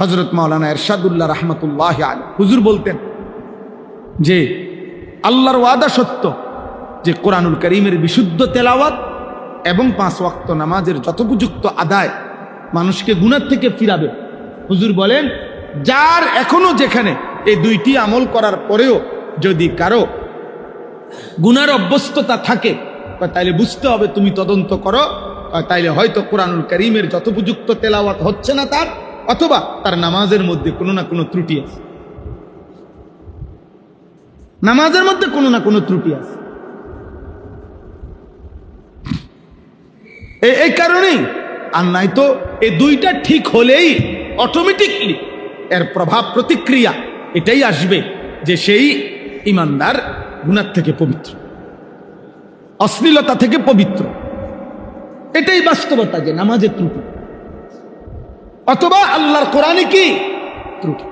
হযরত মাওলানা ইরশাদুল্লাহ রাহমাতুল্লাহ আলাইহি হুজুর বলতেন যে আল্লাহর ওয়াদা সত্য যে কোরআনুল কারীমের বিশুদ্ধ তেলাওয়াত এবং 5 ওয়াক্ত নামাজের যথোপযুক্ত আদায় মানুষকে গুনাহ থেকে ফিরাবে। হুজুর বলেন যার এখনো যেখানে এই দুইটি আমল করার পরেও যদি কারো গুনার অভ্যস্ততা থাকে তাইলে বুঝতে হবে, তুমি তদন্ত করো, তাইলে হয়তো কোরআনুল কারীমের যথোপযুক্ত তেলাওয়াত হচ্ছে না তার, অথবা তার নামাজের মধ্যে কোনো না কোনো ত্রুটি আছে, নামাজের মধ্যে কোনো না কোনো ত্রুটি আছে। এই কারণেই, আর নাই তো এই দুইটা ঠিক হলেই অটোমেটিকলি এর প্রভাব প্রতিক্রিয়া এটাই আসবে যে সেই ইমানদার গুনাহ থেকে পবিত্র, অশ্লীলতা থেকে পবিত্র। এটাই বাস্তবতা যে নামাজের ত্রুটি অথবা আল্লাহর কোরআনে কি ত্রুটি,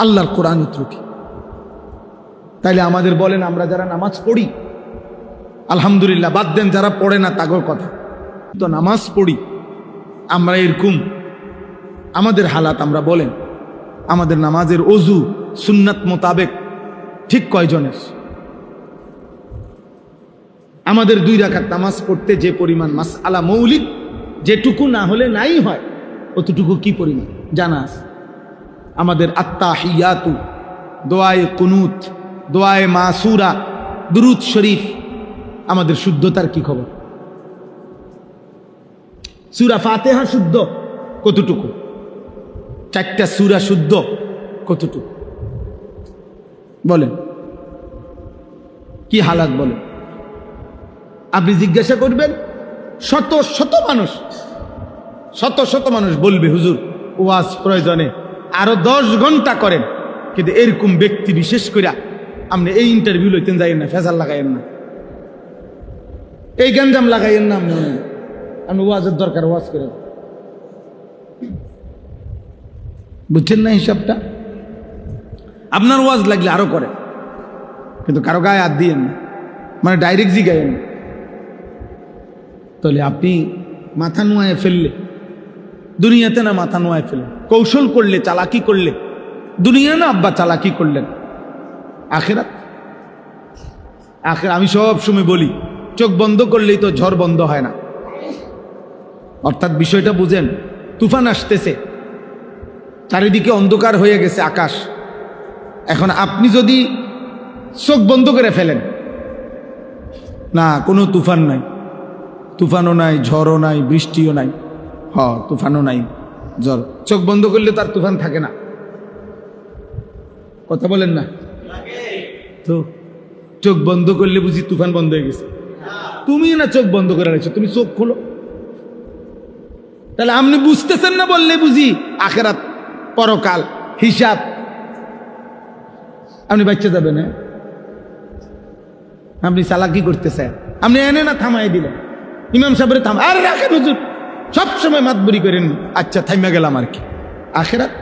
আল্লাহর কোরআনে ত্রুটি। তাইলে আমাদের বলেন, আমরা যারা নামাজ পড়ি আলহামদুলিল্লাহ, বাদ দেন যারা পড়ে না তাগর কথা, তো নামাজ পড়ি আমরা এরকম আমাদের হালাত, আমরা বলেন আমাদের নামাজের ওযু সুন্নাত মোতাবেক ঠিক কয়জনের? আমাদের 2 রাকাত নামাজ পড়তে যে পরিমাণ মাসআলা মৌলিক যেটুকু না হলে নাই হয়, অতটুকু কি পরিমাণ জানা আছে? আমাদের আত্তাহিয়াতু, দোয়ায়ে কুনুত, দোয়ায়ে মাসুরা, দুরূদ শরীফ, আমাদের শুদ্ধতার কি খবর? সূরা ফাতিহা শুদ্ধ কতটুকু? 4টা সূরা শুদ্ধ কতটুকু? বলেন কি হালাত বলেন? আপনি জিজ্ঞাসা করবেন, শত শত মানুষ বলবে হুজুর ওয়াজ প্রয়োজনে আরো 10 ঘন্টা করেন, কিন্তু এরকম ব্যক্তি বিশেষ করে আপনি এই ইন্টারভিউ লইতেন যাইয়েন না, ফেজাল লাগাইয়েন না, এই গঞ্জাম লাগাইয়েন না, আপনি ওয়াজের দরকার ওয়াজ করেন, বুঝছেন না হিসাবটা? আপনার ওয়াজ লাগলে আরো করেন, কিন্তু কারো গায়ে হাত দিয়েন না, মানে ডাইরেক্ট জিগাইয়েন না। তাহলে আপনি মাথা নোয়ায় ফেললে দুনিয়াতে না মাথা নোয়ায় ফেললেন, কৌশল করলে, চালাকি করলে দুনিয়া না আব্বা চালাকি করলেন আখিরাত। আমি সব সময় বলি, চোখ বন্ধ করলেই তো ঝড় বন্ধ হয় না। অর্থাৎ বিষয়টা বুঝেন, তুফান আসতেছে, চারিদিকে অন্ধকার হয়ে গেছে আকাশ, এখন আপনি যদি চোখ বন্ধ করে ফেলেন, না কোনো তুফান নাই, তুফানও নাই, ঝড়ও নাই, বৃষ্টিও নাই, তুফানও নাই, ঝড়, চোখ বন্ধ করলে তার তুফান থাকে না। কথা বলেন না তো? চোখ বন্ধ করলে বুঝি তুফান বন্ধ হয়ে গেছে? তুমি না চোখ বন্ধ করে রাখছো, তুমি চোখ খোলো। তাহলে আপনি বুঝতেছেন না বললে বুঝি আখিরাত, পরকাল, হিসাব আপনি বাচ্চা যাবেন? আপনি চালাকি করতেছেন, আপনি এনে না থামাই দিলেন, ইমাম সাহেবের থাম, আর রাখেন হুজুর, সবসময় মাতবুরি করেন, আচ্ছা থাইমা গেলাম আর কি। আখিরাত,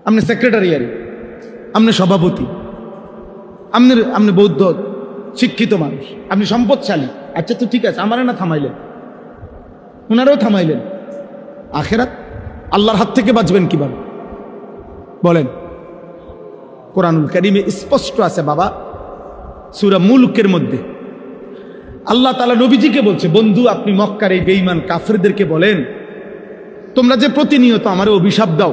আপনি সেক্রেটারি, আপনি সভাপতি, আপনি বৌদ্ধ শিক্ষিত মানুষ, আপনি সম্পদশালী, আচ্ছা তো ঠিক আছে, আমারে না থামাইলেন, ওনারাও থামাইলেন। আখিরাত, আল্লাহর হাত থেকে বাঁচবেন কিভাবে বলেন? কোরআনুল কারীমে স্পষ্ট আছে বাবা, সূরা মুলকের মধ্যে আল্লাহ তাআলা নবীজিকে বলছে, বন্ধু আপনি মক্কার এই বেঈমান কাফেরদেরকে বলেন, তোমরা যে প্রতিনিয়ত আমার অভিশাপ দাও,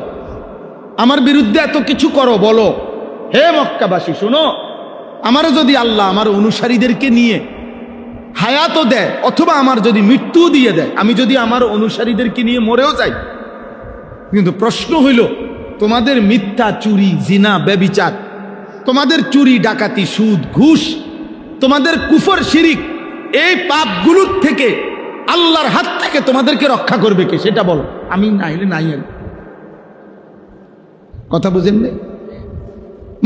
আমার বিরুদ্ধে এত কিছু করো, বলো হে মক্কাবাসী শোনো, আমারও যদি আল্লাহ আমার অনুসারীদেরকে নিয়ে হায়াতও দেয় অথবা আমার যদি মৃত্যু দিয়ে দেয়, আমি যদি আমার অনুসারীদেরকে নিয়ে মরেও যাই, কিন্তু প্রশ্ন হইল তোমাদের মিথ্যা, চুরি, জিনা, ব্যভিচার, তোমাদের চুরি, ডাকাতি, সুদ, ঘুষ, তোমাদের কুফর, শিরিক, এই পাপগুলোর থেকে আল্লাহর হাত থেকে তোমাদেরকে রক্ষা করবে কে সেটা বলো। আমি নাইলে নাই। কথা বুঝেন না?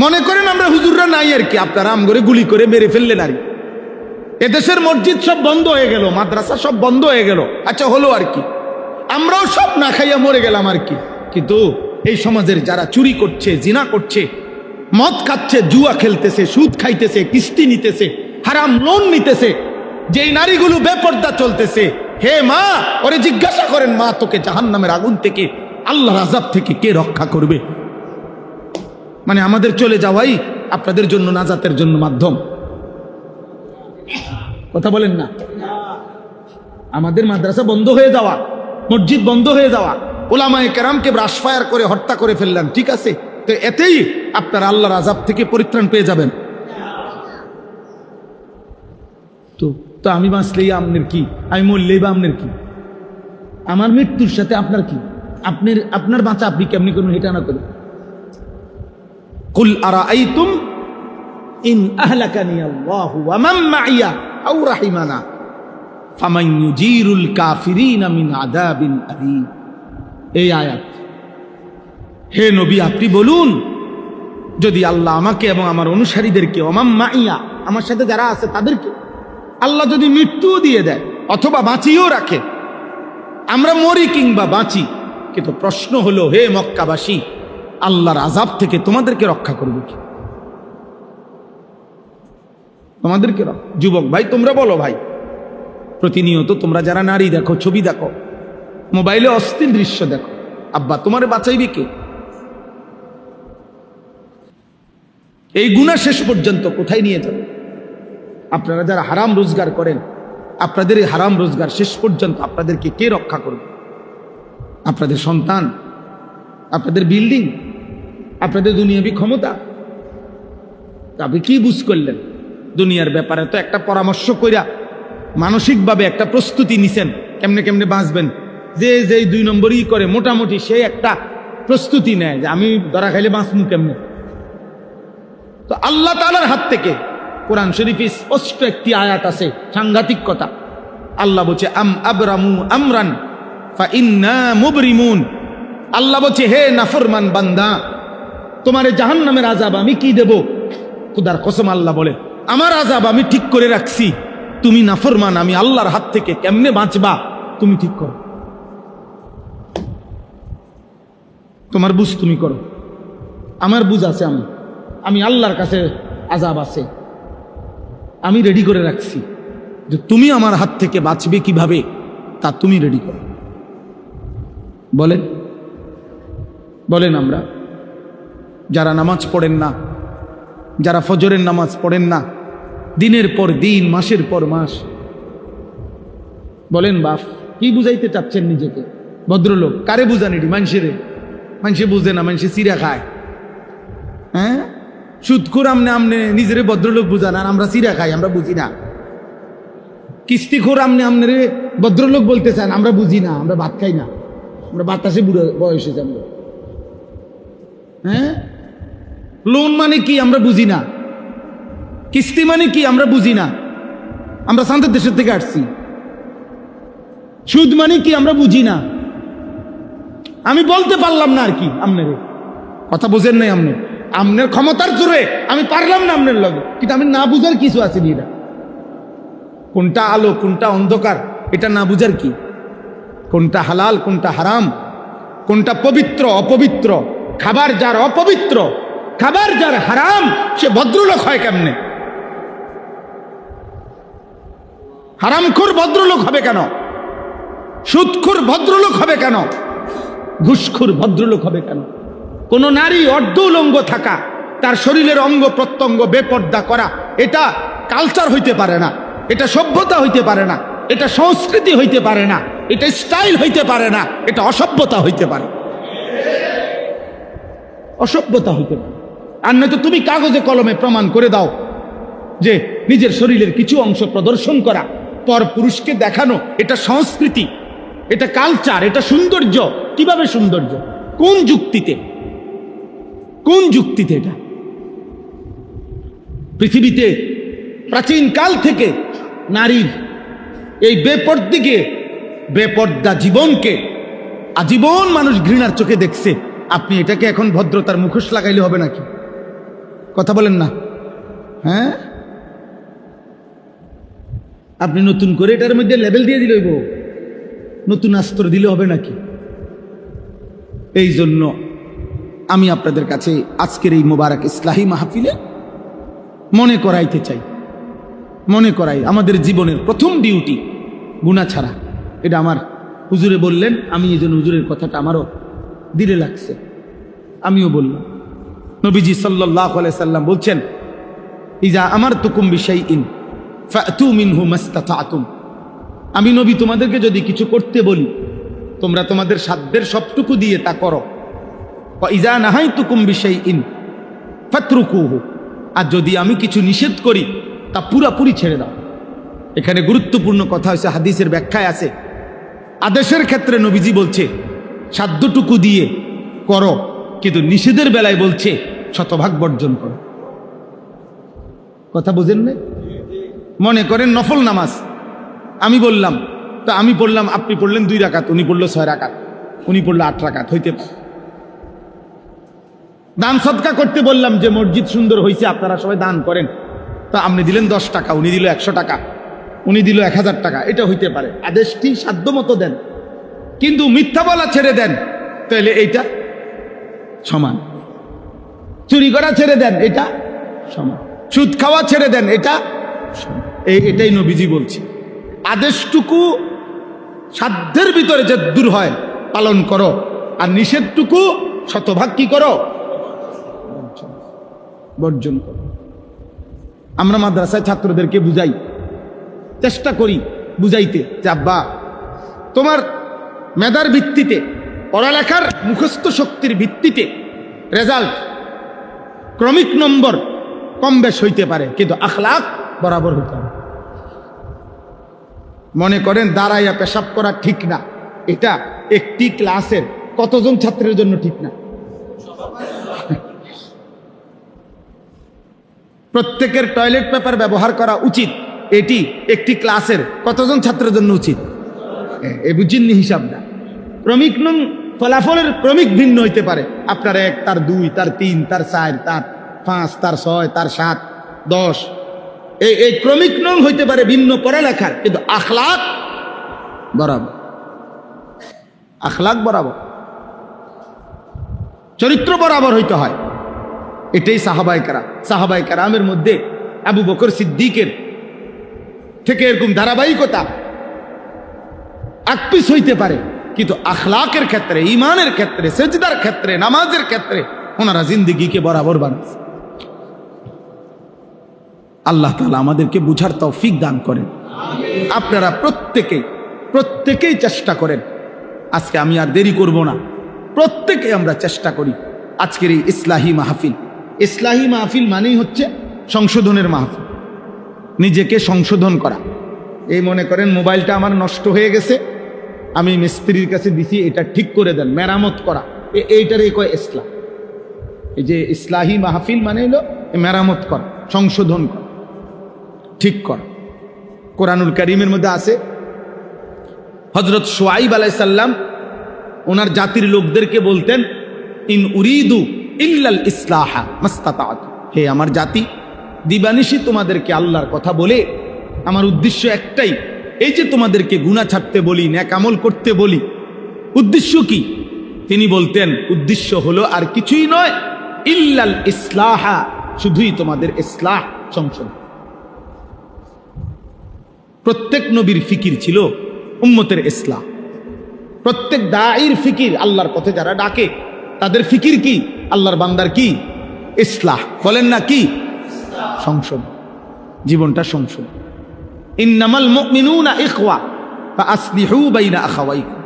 মনে করেন আমরা হুজুররা নাই আর কি, আপনারা আম করে গুলি করে মেরে ফেললেন আর এদেশের মসজিদ সব বন্ধ হয়ে গেল, মাদ্রাসা সব বন্ধ হয়ে গেল, আচ্ছা হলো আর কি, আমরাও সব না খাইয়া মরে গেলাম আর কি। কিন্তু এই সমাজের যারা চুরি করছে, জিনা করছে, মদ খাচ্ছে, জুয়া খেলতেছে, সুদ খাইতেছে, কিস্তি নিতেছে, হারাম লোন নিতেছে, যেই নারীগুলো বেপর্দা চলতেছে, হে মা, ওরে জিজ্ঞাসা করেন, মা তোকে জাহান্নামের আগুন থেকে, আল্লাহর আযাব থেকে কে রক্ষা করবে? মানে আমাদের চলে যাওয়াই আপনাদের জন্য নাজাতের জন্য মাধ্যম। কথা বলেন না? আমাদের মাদ্রাসা বন্ধ হয়ে যাওয়া, মসজিদ বন্ধ হয়ে যাওয়া, উলামায়ে কেরামকে ব্রাশফায়ার করে হত্যা করে ফেললেন, ঠিক আছে, তো এতেই আপনারা আল্লাহর আযাব থেকে পরিত্রাণ পেয়ে যাবেন। তো আমি বাঁচলেই আপনার কি, আমি মরলেই বা আপনার কি? আমার মৃত্যুর সাথে আপনার কি? আপনার বাঁচা আপনি কেমনি কোনো হেটা না করে? কুল আরাআইতুম ইন আহলাকানি আল্লাহু ওয়া মান মাইয়া আও রাহিমানা ফামান ইউজিরুল কাফিরিনা মিন আযাবিন আলীম। এই আয়াত। হে নবী, আপনি বলুন, যদি আল্লাহ আমাকে এবং আমার অনুসারীদেরকে, ওমান মাইয়া, আমার সাথে যারা আছে তাদেরকে আল্লাহ যদি মৃত্যুও দিয়ে দেয় অথবা বাঁচিয়েও রাখে, আমরা মরি কিংবা বাঁচি, কিন্তু প্রশ্ন হলো, হে মক্কাবাসী, আল্লাহর আযাব থেকে তোমাদেরকে রক্ষা করবে কি? তোমাদেরকে যুবক ভাই, তোমরা বলো ভাই, প্রতিনিয়ত তোমরা যারা নারী দেখো, ছবি দেখো, মোবাইলে অশ্লীল দৃশ্য দেখো, আব্বা তোমারে বাঁচাইবে কে? এই গুনাহ শেষ পর্যন্ত কোথায় নিয়ে যাবে? আপনারা যারা হারাম রোজগার করেন, আপনাদের এই হারাম রোজগার শেষ পর্যন্ত আপনাদেরকে কে রক্ষা করবে? আপনাদের সন্তান, আপনাদের বিল্ডিং, আপনাদের দুনিয়াবি ক্ষমতা? আপনি কি বুঝ করলেন দুনিয়ার ব্যাপারে? তো একটা পরামর্শ কইরা মানসিকভাবে একটা প্রস্তুতি নিছেন কেমনে কেমনে বাঁচবেন। যে 2 নম্বরই করে মোটামুটি সে একটা প্রস্তুতি নেয় যে আমি ধরা খাইলে বাঁচমু কেমনে। তো আল্লাহ তাআলার হাত থেকে কোরআন শরীফে স্পষ্ট একটি আয়াত আছে, সাংঘাতিক কথা। আল্লাহ বলছে, আম আবরামু আমরান ফা ইন্না মুবরিমুন। আল্লাহ বলছে, হে নাফরমান বান্দা, তোমার জাহান্নামের আযাব আমি কি দেব? খোদার কসম আল্লাহ বলে, আমার আযাব আমি ঠিক করে রাখছি, তুমি নাফরমান, আমি আল্লাহর হাত থেকে কেমনে বাঁচবা তুমি ঠিক করো, তোমার বুঝ তুমি করো, আমার বুঝ আছে, আমি আল্লাহর কাছে আযাব আছে, আমি রেডি করে রাখছি, যে তুমি আমার হাত থেকে বাঁচবে কিভাবে তা তুমি রেডি করো। বলেন বলেন, আমরা যারা নামাজ পড়েন না, যারা ফজরের নামাজ পড়েন না, দিনের পর দিন, মাসের পর মাস, বলেন বাপ কি বুঝাইতে চাচ্ছেন নিজেকে? ভদ্রলোক কারে বুঝান? এটি মানুষে বুঝে না, মানুষে চিরা খায়। হ্যাঁ, সুদখোর আমনে নিজেরে ভদ্রলোক বুঝান, আর আমরা চিরা খাই, আমরা বুঝি না। কিস্তিখোর আমনে ভদ্রলোক বলতে চান, আমরা বুঝি না, আমরা ভাত খাই না, আমরা বাতাসে বুড়ো বয়সে যাব। হ্যাঁ, লোন মানে কি আমরা বুঝি না, কিস্তি মানে কি আমরা বুঝি না, আমরা শান্তির দেশের থেকে আসছি। সুদ মানে কি আমরা বুঝি না। আমি বলতে পারলাম না আর কি, আপনার কথা বোঝেন নাই, আপনার ক্ষমতার জোরে আমি পারলাম না আপনার লগে, কিন্তু আমি না বুঝার কিছু আছে নি। এটা কোনটা আলো কোনটা অন্ধকার এটা না বুঝার কি? কোনটা হালাল কোনটা হারাম, কোনটা পবিত্র অপবিত্র, খাবার যার অপবিত্র, খাবার যার হারাম, সে ভদ্রলোক হয় কেমনে? হারামখোর ভদ্রলোক হবে কেন? সুদখোর ভদ্রলোক হবে কেন? ঘুষখোর ভদ্রলোক হবে কেন? কোন নারী অর্ধ উলঙ্গ থাকা, তার শরীরের অঙ্গ প্রত্যঙ্গ বেপর্দা করা, এটা কালচার হইতে পারে না, এটা সভ্যতা হইতে পারে না, এটা সংস্কৃতি হইতে পারে না, এটা স্টাইল হইতে পারে না, এটা অসভ্যতা হইতে পারে, অসভ্যতা হইতে পারে। আর নয়তো তুমি কাগজে কলমে প্রমাণ করে দাও যে নিজের শরীরের কিছু অংশ প্রদর্শন করা, পর পুরুষকে দেখানো, এটা সংস্কৃতি, এটা কালচার, এটা সৌন্দর্য। কিভাবে সৌন্দর্য? কোন যুক্তিতে? কোন যুক্তিতে? এটা পৃথিবীতে প্রাচীন কাল থেকে নারীর এই বেপর্দা জীবনকে আজীবন মানুষ ঘৃণার চোখে দেখছে। আপনি এটাকে এখন ভদ্রতার মুখোশ লাগাইলে হবে নাকি? কথা বলেন না? হ্যাঁ, আপনি নতুন করে এটার মধ্যে লেবেল দিয়ে দিলে হইব, নতুন অস্ত্র দিলে হবে নাকি? এই জন্য আমি আপনাদের কাছে আজকের এই মোবারক ইসলাহি মাহফিলে মনে করাইতে চাই, মনে করাই আমাদের জীবনের প্রথম ডিউটি গুনাহ ছাড়া, এটা আমার হুজুরে বললেন, আমি এই জন্য হুজুরের কথাটা আমারও দিলে লাগছে, আমিও বললাম। নবীজি সাল্লাল্লাহু আলাইহি সাল্লাম বলছেন, ইজা আমারতুকুম বিশাইইন ফাতু মিনহু মাসতাতাতুম। আমি নবী তোমাদেরকে যদি কিছু করতে বলি, তোমরা তোমাদের সাধ্যের সবটুকু দিয়ে তা করো। ওয়া ইজা নাহাইতুকুম বিশাইইন ফাতরুকুহু। আর যদি আমি কিছু নিষেধ করি তা পুরাপুরি ছেড়ে দাও। এখানে গুরুত্বপূর্ণ কথা হচ্ছে, হাদিসের ব্যাখ্যায় আছে, আদেশের ক্ষেত্রে নবীজি বলছে সাধ্যটুকু দিয়ে করো, কিন্তু নিষেধের বেলায় বলছে শতভাগ বর্জন করো। কথা বুঝেন না? মনে করেন নফল নামাজ আমি বললাম, তো আমি পড়লাম, আপনি পড়লেন 2 রাকাত, উনি পড়লো 6 রাকাত, উনি পড়লো 8 রাকাত, হইতে পারে। দান সদকা করতে বললাম যে মসজিদ সুন্দর হয়েছে, আপনারা সবাই দান করেন, তো আপনি দিলেন 10 টাকা, উনি দিল 100 টাকা, উনি দিল 1000 টাকা, এটা হইতে পারে। আদেশটি সাধ্য মতো দেন, কিন্তু মিথ্যা বলা ছেড়ে দেন, তাহলে এইটা সমান। চুরি করা ছেড়ে দেন, এটা সমান। সুদ খাওয়া ছেড়ে দেন, এটা সমান। এটাই নবীজি বলছে, আদেশটুকু সাধ্যের ভিতরে যে দূর হয় পালন করো, আর নিষেধটুকু শতভাগ কি করো, বর্জন করো। আমরা মাদ্রাসায় ছাত্রদেরকে বুঝাই, চেষ্টা করি বুঝাইতে যে আব্বা, তোমার মেধার ভিত্তিতে, পড়ালেখার মুখস্থ শক্তির ভিত্তিতে রেজাল্ট, ক্রমিক নম্বর কম বেশ হইতে পারে, কিন্তু আখলাক বরাবর হইতে হবে। মনে করেন দাঁড়াইয়া পেশাব করা ঠিক না, এটা একটি ক্লাসের কতজন ছাত্রের জন্য ঠিক না? প্রত্যেকের টয়লেট পেপার ব্যবহার করা উচিত, এটি একটি ক্লাসের কতজন ছাত্রের জন্য উচিত? এই বুঝিনি হিসাবটা। ক্রমিক নং ফলাফলের ক্রমিক ভিন্ন হইতে পারে, আপনার 1, তার 2, তার 3, তার 4, তার 5, তার 6, তার 7, 10, এই ক্রমিক নং হইতে পারে ভিন্ন পড়ালেখার, কিন্তু আখলাক বরাবর। আখলাক বরাবর, চরিত্র বরাবর হইতে হয়। এটাই সাহাবায়ে কেরামের মধ্যে আবু বকর সিদ্দিকের থেকে এরকম ধারাবাহিকতা আকপিস হইতে পারে, কিন্তু আখলাকের ক্ষেত্রে, ইমানের ক্ষেত্রে, সেজদার ক্ষেত্রে, নামাজের ক্ষেত্রে ওনারা জিন্দেগিকে বরাবর বানাচ্ছে। আল্লাহ তাআলা আমাদেরকে বুঝার তৌফিক দান করেন। আপনারা প্রত্যেকেই চেষ্টা করেন। আজকে আমি আর দেরি করব না, প্রত্যেকে আমরা চেষ্টা করি আজকের এই ইসলাহি মাহফিল মানেই হচ্ছে সংশোধনের মাহফিল, নিজেকে সংশোধন করা। এই মনে করেন মোবাইলটা আমার নষ্ট হয়ে গেছে, আমি মিস্ত্রির কাছে দিছি, এটা ঠিক করে দেন, মেরামত করা, এইটারই কয় ইসলাম। এই যে ইসলাহি মাহফিল মানে হলো মেরামত করা, সংশোধন করা, ঠিক করা। কোরআনুল কারীমের মধ্যে আছে, হযরত শুআইব আলাইহিস সালাম ওনার জাতির লোকদেরকে বলতেন, ইন উরিদু ইল্লাল ইসলাহা মাস্তাতাতু। হে আমার জাতি, দিবানিশি তোমাদেরকে আল্লাহর কথা বলে আমার উদ্দেশ্য একটাই, এই যে তোমাদেরকে গুনাহ ছাড়তে বলি, নেক আমল করতে বলি, উদ্দেশ্য কি? তিনি বলতেন, উদ্দেশ্য হলো আর কিছুই নয়, ইল্লাল ইসলাহা, শুধুই তোমাদের ইসলাহ, সংশোধন। প্রত্যেক নবীর ফিকির ছিল উম্মতের ইসলাহ। প্রত্যেক দাঈর ফিকির, আল্লাহর পথে যারা ডাকে তাদের ফিকির কি? আল্লাহর বান্দার কি? ইসলাহ। বলেন না কি? সংশোধন, জীবনটা সংশোধন। ইন্নামাল মুমিনুনা ইখওয়া ফাআসলিহু বাইনা আখাওয়াইকুম।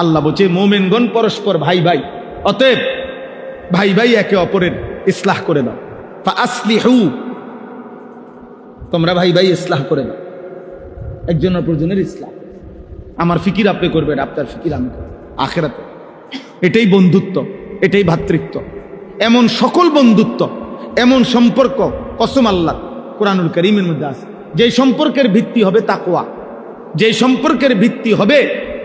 আল্লাহ বলছে মুমিনগণ পরস্পর ভাই ভাই, অতএব ভাই ভাই একে অপরের ইসলাহ করে দাও। ফাআসলিহু, তোমরা ভাই ভাই ইসলাহ করে দাও, একজনের অপরজনের ইসলাহ। আমার ফিকির আপনি করবেন, আপনার ফিকির আমি করব আখিরাতে। এটাই বন্ধুত্ব, এটাই ভ্রাতৃত্ব। এমন সকল বন্ধুত্ব, এমন সম্পর্ক কসম আল্লাহ কোরআনুল কারীমের মধ্যে আছে, যে সম্পর্কের ভিত্তি হবে তাকওয়া, যে সম্পর্কের ভিত্তি হবে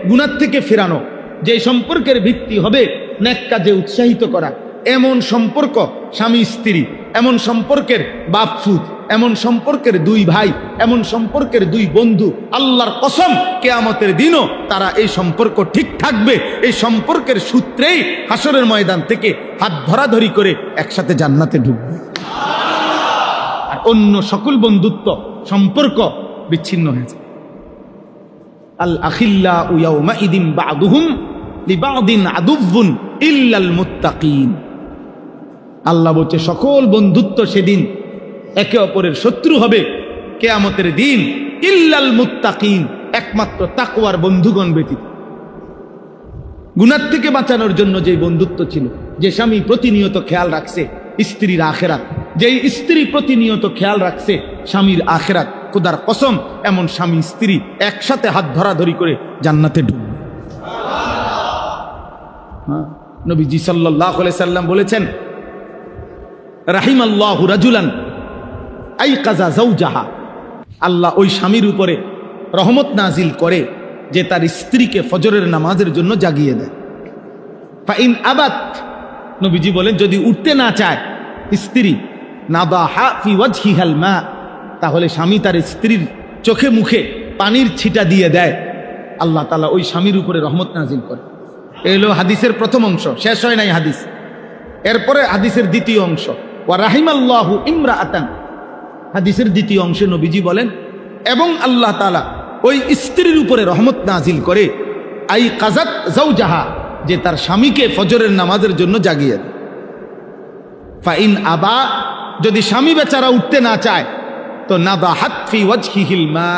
গুনাহ থেকে ফেরানো, যে সম্পর্কের ভিত্তি হবে নেক কাজে উৎসাহিত করা। এমন সম্পর্ক স্বামী স্ত্রী, এমন সম্পর্কের বাপ ফুত, এমন সম্পর্কের 2 ভাই, এমন সম্পর্কের 2 বন্ধু, আল্লাহর কসম কিয়ামতের দিনও তারা এই সম্পর্ক ঠিক থাকবে। এই সম্পর্কের সূত্রেই হাসরের ময়দান থেকে হাত ধরাধরি করে একসাথে জান্নাতে ঢুকবে। আর অন্য সকল বন্ধুত্ব সম্পর্ক বিচ্ছিন্ন হয়েছে। আল আখিল্লাউ ইয়াউমাইদিন বা'দুহুম লিবা'দিন আদুউন ইল্লাল মুত্তাকিন। আল্লাহ বলছে সকল বন্ধুত্ব সেদিন একে অপরের শত্রু হবে কিয়ামতের দিন, ইল্লাল মুত্তাকিন, একমাত্র তাকওয়ার বন্ধুগণ ব্যতীত। গুনাহ থেকে বাঁচানোর জন্য যে বন্ধুত্ব ছিল, যে স্বামী প্রতিনিয়ত খেয়াল রাখছে স্ত্রীর আখেরাত, যেই স্ত্রী প্রতিনিয়ত খেয়াল রাখছে স্বামীর আখেরাত, খোদার কসম এমন স্বামী স্ত্রী একসাথে হাত ধরাধরি করে জান্নাতে ঢুকবে। নবীজি সাল্লাল্লাহু আলাইহি সাল্লাম বলেছেন, রাহিমাল্লাহু রাজুলান আইকাযা যাওজাহা, আল্লাহ ওই স্বামীর উপরে রহমত নাজিল করে যে তার স্ত্রীকে ফজরের নামাজের জন্য জাগিয়ে দেয়। ফাইন আবাত, নবীজি বলেন যদি উঠতে না চায় স্ত্রী, নাদাহা ফি ওয়াজহিহাল মা, তাহলে স্বামী তার স্ত্রীর চোখে মুখে পানির ছিটা দিয়ে দেয়, আল্লাহ তাআলা ওই স্বামীর উপরে রহমত নাজিল করে। এলো হাদিসের প্রথম অংশ, শেষ হয় নাই হাদিস। এরপরে হাদিসের দ্বিতীয় অংশ, ওয়া রাহিমাল্লাহু ইমরাআতান, হাদিসের দ্বিতীয় অংশে নবীজি বলেন এবং আল্লাহ তাআলা ওই স্ত্রীর উপরে রহমত নাজিল করে আই কাজাত যাওজাহা, যে তার স্বামীকে ফজরের নামাজের জন্য জাগিয়ে দেয়। ফাইন আবা, যদি স্বামী বেচারা উঠতে না চায় তো নাদাহাত ফি ওয়াজহিহিল মা,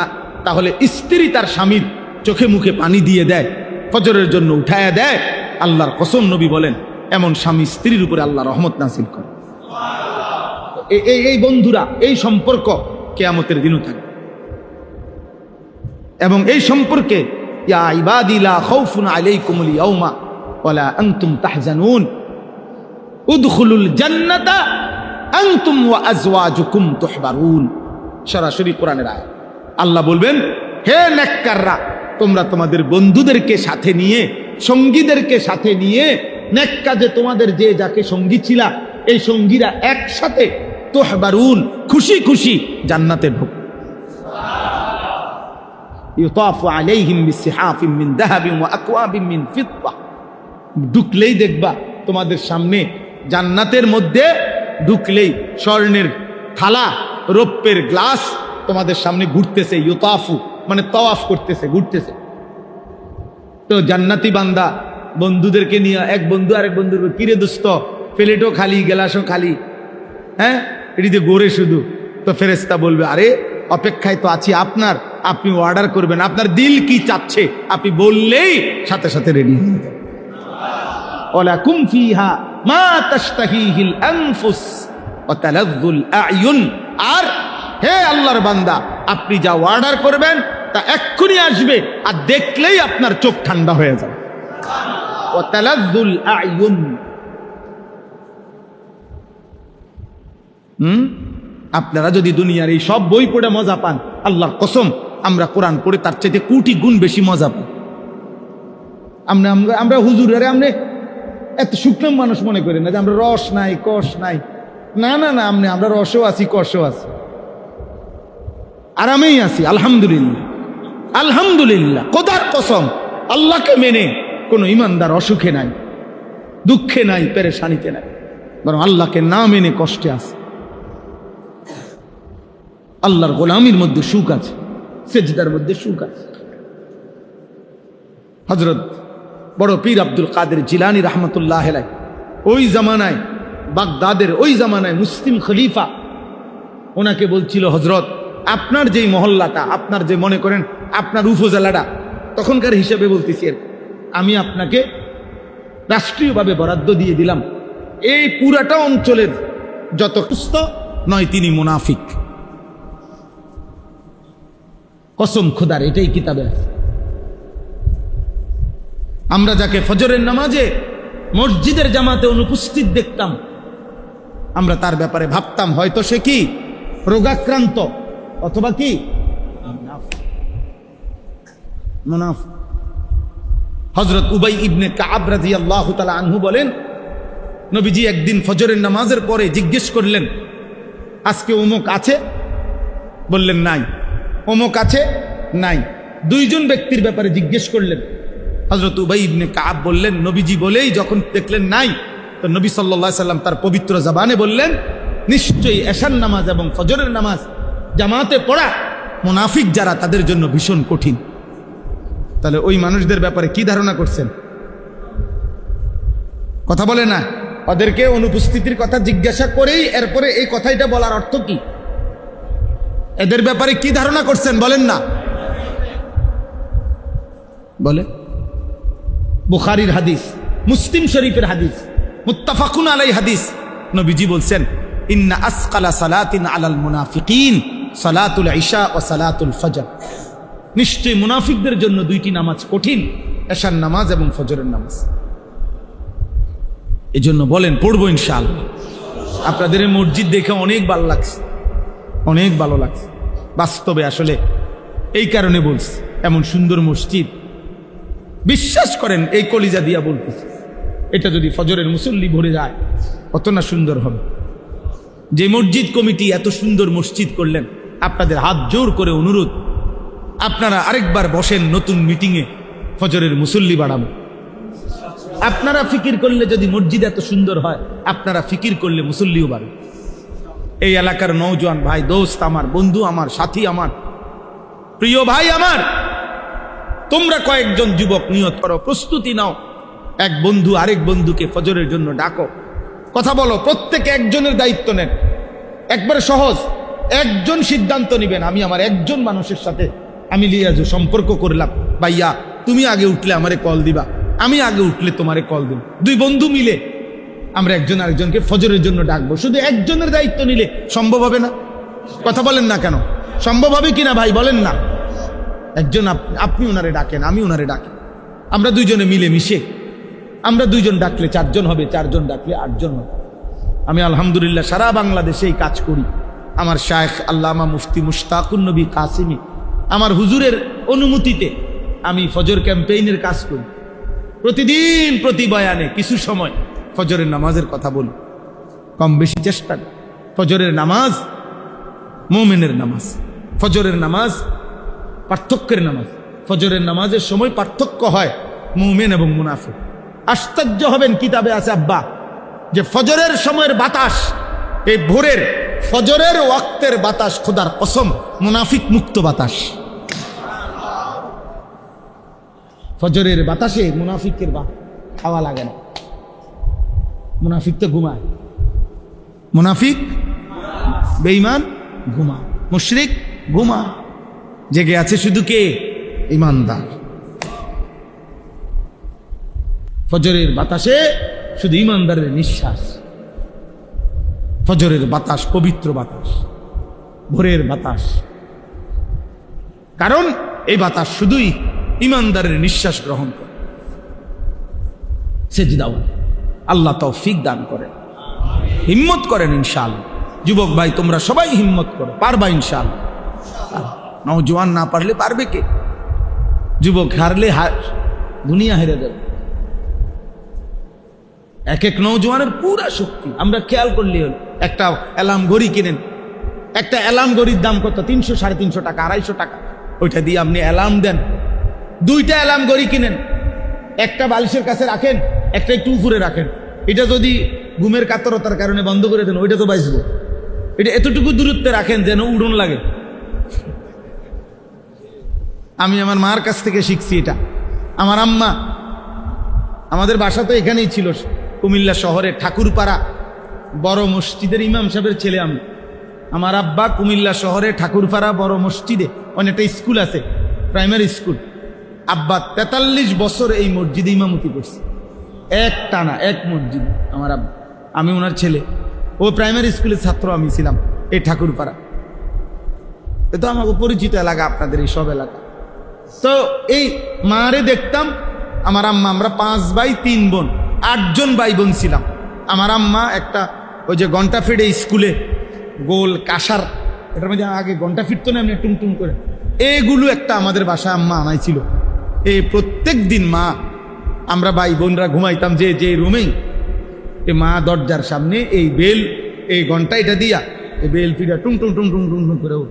তাহলে স্ত্রী তার স্বামীর চোখে মুখে পানি দিয়ে দেয়, ফজরের জন্য উঠায়া দেয়। আল্লাহর কসম নবী বলেন এমন স্বামী স্ত্রীর উপরে আল্লাহ রহমত নাজিল করে। এই বন্ধুরা, এই সম্পর্ক কিয়ামতের দিনও থাকবে। এবং এই সম্পর্কে ইয়া ইবাদি লা খাউফুন আলাইকুমুল ইয়াউমা ওয়ালা আনতুম তাহজানুন উদখুলুল জান্নাতা আনতুম ওয়া আজওয়াজুকুম তুহবারুন, সরাসরি কোরআনের আয়াত। আল্লাহ বলবেন, হে নেককাররা, তোমরা তোমাদের বন্ধুদেরকে সাথে নিয়ে, সঙ্গীদেরকে সাথে নিয়ে, নেক কাজে তোমাদের যে যাকে সঙ্গী ছিলা এই সঙ্গীরা একসাথে তুহবারুন, খুশি খুশি জান্নাতে ঢুক। ইউতাফু আলাইহিম বিসিহাফিম মিন যাহাবিন ওয়া আকওয়াবিন মিন ফিদ্দা, ঢুকলেই দেখবা তোমাদের সামনে জান্নাতের মধ্যে ঢুকলেই স্বর্ণের থালা, রৌপ্যের গ্লাস তোমাদের সামনে ঘুরতেছে। ইউতাফু মানে তাওয়াফ করতেছে, ঘুরতেছে। তো জান্নাতি বান্দা বন্ধুদেরকে নিয়ে, এক বন্ধু আরেক বন্ধুর, কিরে দোস্ত প্লেটও খালি গ্লাসও খালি, হ্যাঁ এটিতে গোরে শুধু। তো ফেরেশতা বলবে, আরে অপেক্ষায় তো আছি আপনার, আপনি অর্ডার করবেন, আপনার দিল কি চাচ্ছে আপনি বললেই সাথে সাথে রেডি হয়ে যাবে। ওয়ালাকুম ফিহা মা তাশতাহিহিল আনফুস ওয়া তালাযযুল আ'য়ুন, আর হে আল্লাহর বান্দা আপনি যা অর্ডার করবেন তা এক্ষুনি আসবে, আর দেখলেই আপনার চোখ ঠান্ডা হয়ে যাবে। ওয়া তালাযযুল আ'য়ুন, আপনারা যদি দুনিয়ার এই সব বই পড়ে মজা পান, আল্লাহর কসম আমরা কোরআন পড়ে তার চাইতে কোটি গুণ বেশি মজা পাই। আমরা হুজুরের আমরা এত শুকনো মানুষ মনে করি না যে আমরা রস নাই কষ নাই, না না না, আমরা রসও আছি কষও আছি, আরামেই আছি। আলহামদুলিল্লাহ, আলহামদুলিল্লাহ, খোদার কসম আল্লাহকে মেনে কোনো ইমানদার অসুখে নাই, দুঃখে নাই, পেরেশানিতে নাই, বরং আল্লাহকে না মেনে কষ্টে আছে। আল্লাহর গোলামির মধ্যে সুখ আছে, সেজদার মধ্যে সুখ আছে। হযরত বড় পীর আব্দুল কাদের জিলানী রাহমাতুল্লাহ আলাইহি ওই জামানায়, বাগদাদের ওই জামানায় মুসলিম খলিফা ওনাকে বলছিল, হযরত আপনার যেই মহল্লাটা, আপনার যে মনে করেন আপনার উপজেলাটা, তখনকার হিসেবে বলতেছি, আমি আপনাকে রাষ্ট্রীয়ভাবে বরাদ্দ দিয়ে দিলাম, এই পুরাটা অঞ্চলের যত সুস্থ নয় তিনি মুনাফিক। কসম খোদার, এটাই কিতাবে আছে। আমরা যাকে ফজরের নামাজে মসজিদের জামাতে অনুপস্থিত দেখতাম, আমরা তার ব্যাপারে ভাবতাম হয়তো সে কি রোগাক্রান্ত অথবা কি মুনাফিক। হযরত উবাই ইবনে কাব রাদিয়াল্লাহু তাআলা আনহু বলেন, নবীজি একদিন ফজরের নামাজের পরে জিজ্ঞেস করলেন, আজকে অমুক আছে? বললেন নাই। অমুক আছে? নাই। দুইজন ব্যক্তির ব্যাপারে জিজ্ঞেস করলেন। হযরত উবাই ইবনে কাব বললেন, নবীজি বলেই যখন দেখলেন নাই, তো নবী সাল্লাল্লাহু আলাইহি সাল্লাম তার পবিত্র জবানে বললেন, নিশ্চয়ই এশার নামাজ এবং ফজরের নামাজ জামাতে পড়া মুনাফিক যারা, তাদের জন্য ভীষণ কঠিন। তাহলে ওই মানুষদের ব্যাপারে কি ধারণা করছেন? কথা বলে না, ওদেরকে অনুপস্থিতির কথা জিজ্ঞাসা করেই এরপরে এই কথাটা বলার অর্থ কি? এদের ব্যাপারে কি ধারণা করছেন বলেন না? বলে বুখারীর হাদিস, মুসলিম শরীফের হাদিস, মুত্তাফাকুন আলাই হাদিস, নবীজি বলছেন ইন্না আসকালা সালাতিন আলাল মুনাফিকিন সালাতুল ইশা ও সালাতুল ফজর। নিশ্চয়ই মুনাফিকদের জন্য দুইটি নামাজ কঠিন, এশার নামাজ এবং ফজরের নামাজ। এই জন্য বলেন পড়বো ইনশাআল্লাহ। আপনাদের এই মসজিদ দেখে অনেক ভালো লাগছে, অনেক ভালো লাগছে বাস্তবে। আসলে এই কারণে বলছি, এমন সুন্দর মসজিদ, বিশ্বাস করেন এই কলিজা দিয়া বলতেছি, এটা যদি ফজরের মুসল্লি ভরে যায় কত না সুন্দর হবে। যে মসজিদ কমিটি এত সুন্দর মসজিদ করলেন, আপনাদের হাত জোর করে অনুরোধ, আপনারা আরেকবার বসেন নতুন মিটিংয়ে, ফজরের মুসল্লি বাড়াবো। আপনারা ফিকির করলে যদি মসজিদ এত সুন্দর হয়, আপনারা ফিকির করলে মুসল্লিও বাড়বে। এই এলাকার নওজোয়ান ভাই, দোস্ত আমার, বন্ধু আমার, সাথী আমার, প্রিয় ভাই আমার, তোমরা কয়েকজন যুবক নিয়ত করো, প্রস্তুতি নাও, এক বন্ধু আরেক বন্ধুকে ফজরের জন্য ডাকো, কথা বলো, প্রত্যেকে একজনের দায়িত্ব নেন। একবারে সহজ, একজন সিদ্ধান্ত নিবেন, আমি আমার একজন মানুষের সাথে আমি লিয়াজু সম্পর্ক করলাম, ভাইয়া তুমি আগে উঠলে আমারে কল দিবা, আমি আগে উঠলে তোমারে কল দিব। দুই বন্ধু মিলে আমরা একজন আরেকজনকে ফজরের জন্য ডাকবো। শুধু একজনের দায়িত্ব নিলে সম্ভব হবে না? কথা বলেন না কেন? সম্ভব হবে কিনা ভাই বলেন না? একজন আপনি ওনারে ডাকেন, আমি ওনারে ডাকি, আমরা দুইজনে মিলে মিশে, আমরা দুইজন ডাকলে চারজন হবে, চারজন ডাকলে আটজন হবে। আমি আলহামদুলিল্লাহ সারা বাংলাদেশে এই কাজ করি। আমার শায়েখ আল্লামা মুফতি মুশতাকুন নবী কাসিমি, আমার হুজুরের অনুমতিতে আমি ফজর ক্যাম্পেইনের কাজ করি। প্রতিদিন প্রতি বয়ানে কিছু সময় ফজরের নামাজের কথা বলি, কম বেশি চেষ্টা করি। ফজরের নামাজ মুমিনের নামাজ, ফজরের নামাজ পার্থক্যের নামাজ। ফজরের নামাজের সময় পার্থক্য হয় মুমিন এবং মুনাফিক। আশ্চর্য হবেন, কিতাবে আছে আব্বা, যে ফজরের সময়ের বাতাস, এই ভোরের ফজরের ওয়াক্তের বাতাস খোদার কসম মুনাফিক মুক্ত বাতাস। ফজরের বাতাসে মুনাফিকের হাওয়া লাগে না। মুনাফিক তো ঘুমায়, মুনাফিক বেঈমান ঘুমায়, মুশরিক ঘুমায়, জেগে আছে শুধু কে? ঈমানদার। ফজরের বাতাসে শুধু ঈমানদারের নিঃশ্বাস। ফজরের বাতাস পবিত্র বাতাস, ভোরের বাতাস, কারণ এই বাতাস শুধুই ঈমানদারের নিঃশ্বাস গ্রহণ করে। সেজদাও আল্লাহ তৌফিক দান করেন, হিম্মত করেন ইনশাআল্লাহ। যুবক ভাই তোমরা সবাই হিম্মত করো, পারবা ইনশাআল্লাহ। নওজোয়ান না পারলে পারবে কে? যুবক হারলে দুনিয়া হেরে যাবে। এক এক নওজোয়ানের পুরা শক্তি আমরা খেয়াল করলে হল। একটা অ্যালার্ম ঘড়ি কিনেন, একটা অ্যালার্ম ঘড়ির দাম কত? 300, 350 টাকা, 250 টাকা। ওইটা দিয়ে আপনি অ্যালার্ম দেন। দুইটা অ্যালার্ম ঘড়ি কিনেন, একটা বালিশের কাছে রাখেন, একটা একটু উপরে রাখেন। এটা যদি ঘুমের কাতরতার কারণে বন্ধ করে দেন, ওইটা তো বাঁচবো। এটা এতটুকু দূরত্বে রাখেন যেন উড়ন লাগে। আমি আমার মার কাছ থেকে শিখছি এটা। আমার আম্মা, আমাদের বাসা তো এখানেই ছিল, কুমিল্লা শহরে ঠাকুরপাড়া বড় মসজিদের ইমাম সাহেবের ছেলে আমি। আমার আব্বা কুমিল্লা শহরে ঠাকুরপাড়া বড় মসজিদে অনেকটা স্কুল আছে, প্রাইমারি স্কুল। আব্বা 43 বছর এই মসজিদে ইমামতি করছে, এক টানা, এক মসজিদ। আমার আব্বা, আমি ওনার ছেলে। ও প্রাইমারি স্কুলের ছাত্র, আমি ছিলাম এই ঠাকুরপাড়া। এ তো আমাকে পরিচিত এলাকা, আপনাদের এই সব এলাকা। তো এই মারে দেখতাম, আমার আম্মা, আমরা 5 ভাই 3 বোন, 8 জন ভাই বোন ছিলাম। আমার আম্মা একটা ওই যে ঘন্টা ফিটে স্কুলে গোল কাঁসার, এটার মধ্যে আগে ঘন্টা ফিরতো না এমনি টুমটুম করে, এগুলো একটা আমাদের বাসায় আম্মা আনাইছিল। এই প্রত্যেক দিন মা, আমরা ভাই বোনরা ঘুমাইতাম যে যে রুমেই, এই মা দরজার সামনে এই বেল, এই ঘন্টা এটা দিয়া এই বেল ফিরা টুম টুম টুম টুম টুম টুম করে উঠ,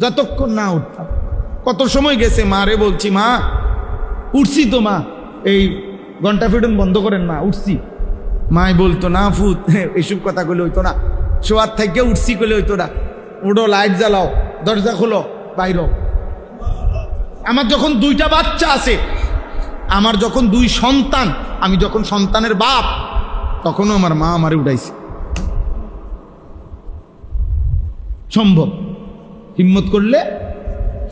যতক্ষণ না উঠতাম। কত সময় গেছে, মারে বলছি, মা উঠছি তো মা, এই ঘন্টা ফিটন বন্ধ করেন মা, উঠছি। মাই বলতো না ফুত, এইসব কথা কইলে হইতো না, শোয়ার থেকে উঠছি কইলে হইতো না, উঠো, লাইট জ্বালাও, দরজা খোলো, বাইর। আমার যখন 2টা বাচ্চা আছে, আমার যখন 2 সন্তান, আমি যখন সন্তানের বাপ, তখনও আমার মা আমারে উঠাইছে। সম্ভব, হিম্মত করলে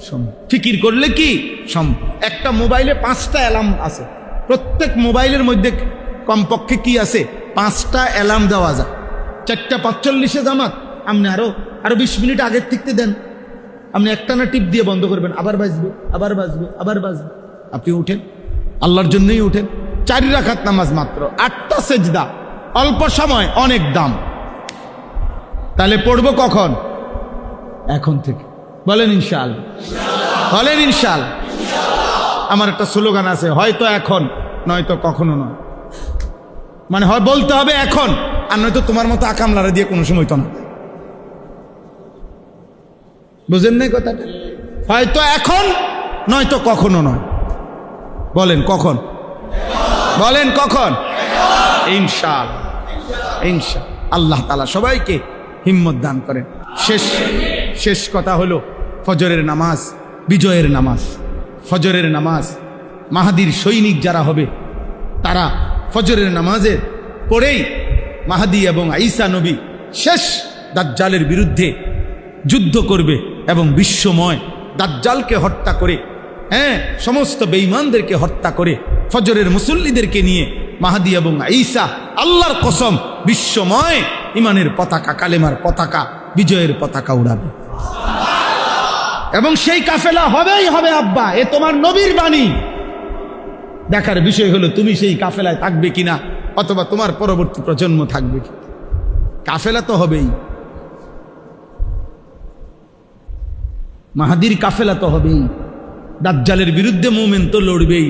সম্ভব, ফিকির করলে কি সম্ভব। একটা মোবাইলে 5টা অ্যালার্ম আছে, প্রত্যেক মোবাইলের মধ্যে কমপক্ষে কি আছে, 5টা অ্যালার্ম দেওয়া যায়। 4:45 জামাত, আপনি আরো 20 মিনিট আগের থেকে দেন, আপনি একটানা টিপ দিয়ে বন্ধ করবেন, আবার বাজবে, আবার বাজবে, আবার বাজবে, আপনি উঠেন, আল্লাহর জন্যই উঠেন। 4 রাকাত নামাজ মাত্র, 8টা সেজদা, অল্প সময় অনেক দাম। তাহলে পড়বো কখন? এখন থেকে। বলেন ইনশাআল্লাহ, বলেন ইনশাআল্লাহ। আমার একটা স্লোগান আছে, হয়তো এখন নয়তো কখনো নয়। মানে হয় বলতে হবে এখন, আর নয়তো তোমার মতো আকামলারা দিয়ে কোনো সময় তো না। বুঝেন নাই কথাটা? হয়তো এখন নয়তো কখনো নয়। বলেন কখন? বলেন কখন? ইনশাআল্লাহ, ইনশাআল্লাহ। আল্লাহ তাআলা সবাইকে হিম্মত দান করেন। শেষ কথা হলো ফজরের নামাজ, বিজয়ের নামাজ। ফজরের নামাজ, মাহাদির সৈনিক যারা হবে তারা ফজরের নামাজের পরেই মাহাদি এবং ঈসা নবী শেষ দাজ্জালের বিরুদ্ধে যুদ্ধ করবে এবং বিশ্বময় দাজ্জালকে হত্যা করে, সমস্ত বেঈমানদেরকে হত্যা করে ফজরের মুসল্লিদেরকে নিয়ে মাহাদি এবং ঈসা, আল্লাহর কসম, বিশ্বময় ইমানের পতাকা, কালেমার পতাকা, বিজয়ের পতাকা উড়াবে। এবং সেই কাফেলা হবেই হবে। আব্বা, এ তোমার নবীর বাণী। দেখার বিষয় হলো তুমি সেই কাফেলায় থাকবে কিনা, অথবা তোমার পরবর্তী প্রজন্ম থাকবে কি। কাফেলা তো হবেই, মাহাদির কাফেলা তো হবেই। দাজ্জালের বিরুদ্ধে মুমিন তো লড়বেই,